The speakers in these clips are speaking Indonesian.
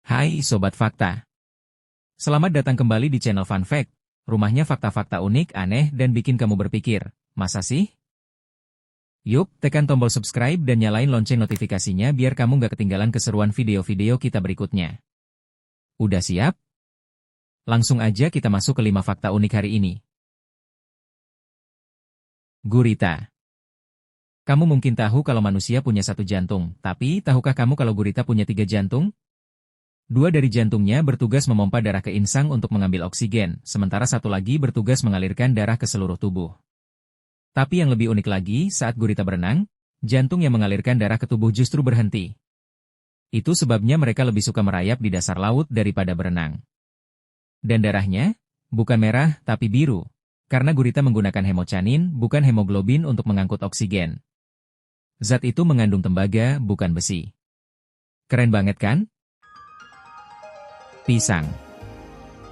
Hai Sobat Fakta. Selamat datang kembali di channel Fun Fact. Rumahnya fakta-fakta unik, aneh, dan bikin kamu berpikir, masa sih? Yuk, tekan tombol subscribe dan nyalain lonceng notifikasinya biar kamu gak ketinggalan keseruan video-video kita berikutnya. Udah siap? Langsung aja kita masuk ke 5 fakta unik hari ini. Gurita. Kamu mungkin tahu kalau manusia punya 1 jantung, tapi tahukah kamu kalau gurita punya 3 jantung? 2 dari jantungnya bertugas memompa darah ke insang untuk mengambil oksigen, sementara 1 lagi bertugas mengalirkan darah ke seluruh tubuh. Tapi yang lebih unik lagi, saat gurita berenang, jantung yang mengalirkan darah ke tubuh justru berhenti. Itu sebabnya mereka lebih suka merayap di dasar laut daripada berenang. Dan darahnya, bukan merah tapi biru, karena gurita menggunakan hemocanin, bukan hemoglobin untuk mengangkut oksigen. Zat itu mengandung tembaga, bukan besi. Keren banget kan? Pisang.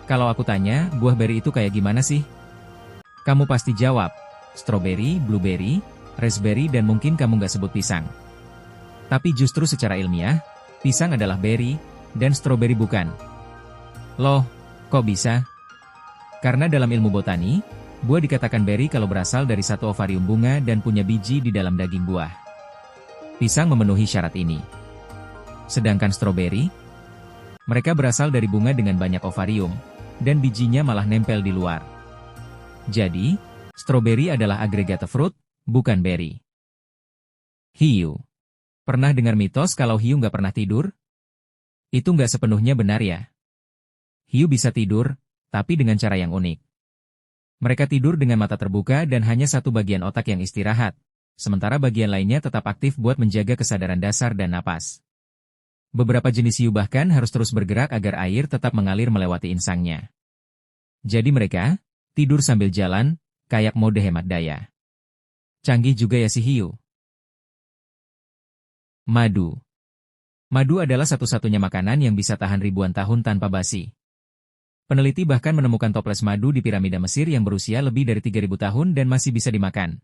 Kalau aku tanya, buah beri itu kayak gimana sih? Kamu pasti jawab, stroberi, blueberry, raspberry dan mungkin kamu nggak sebut pisang. Tapi justru secara ilmiah, pisang adalah beri, dan stroberi bukan. Loh, kok bisa? Karena dalam ilmu botani, buah dikatakan beri kalau berasal dari 1 ovarium bunga dan punya biji di dalam daging buah. Pisang memenuhi syarat ini. Sedangkan stroberi, mereka berasal dari bunga dengan banyak ovarium, dan bijinya malah nempel di luar. Jadi, stroberi adalah agregate fruit, bukan beri. Hiu. Pernah dengar mitos kalau hiu nggak pernah tidur? Itu nggak sepenuhnya benar ya. Hiu bisa tidur, tapi dengan cara yang unik. Mereka tidur dengan mata terbuka dan hanya 1 bagian otak yang istirahat, sementara bagian lainnya tetap aktif buat menjaga kesadaran dasar dan napas. Beberapa jenis hiu bahkan harus terus bergerak agar air tetap mengalir melewati insangnya. Jadi mereka tidur sambil jalan, kayak mode hemat daya. Canggih juga ya si hiu. Madu. Madu adalah satu-satunya makanan yang bisa tahan ribuan tahun tanpa basi. Peneliti bahkan menemukan toples madu di piramida Mesir yang berusia lebih dari 3.000 tahun dan masih bisa dimakan.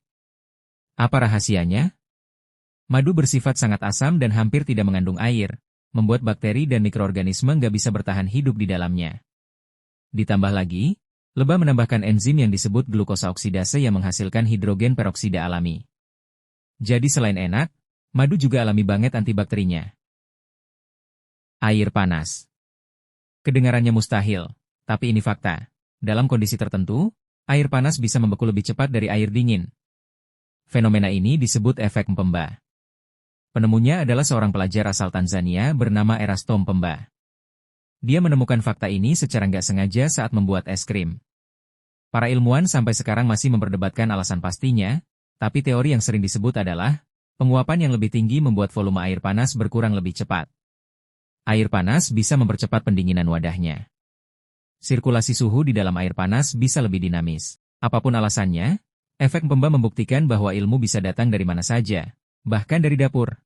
Apa rahasianya? Madu bersifat sangat asam dan hampir tidak mengandung air, membuat bakteri dan mikroorganisme nggak bisa bertahan hidup di dalamnya. Ditambah lagi, lebah menambahkan enzim yang disebut glukosa oksidase yang menghasilkan hidrogen peroksida alami. Jadi selain enak, madu juga alami banget antibakterinya. Air panas. Kedengarannya mustahil, tapi ini fakta. Dalam kondisi tertentu, air panas bisa membeku lebih cepat dari air dingin. Fenomena ini disebut efek Mpemba. Penemunya adalah seorang pelajar asal Tanzania bernama Erasto Mpemba. Dia menemukan fakta ini secara nggak sengaja saat membuat es krim. Para ilmuwan sampai sekarang masih memperdebatkan alasan pastinya, tapi teori yang sering disebut adalah, penguapan yang lebih tinggi membuat volume air panas berkurang lebih cepat. Air panas bisa mempercepat pendinginan wadahnya. Sirkulasi suhu di dalam air panas bisa lebih dinamis. Apapun alasannya, efek Mpemba membuktikan bahwa ilmu bisa datang dari mana saja, bahkan dari dapur.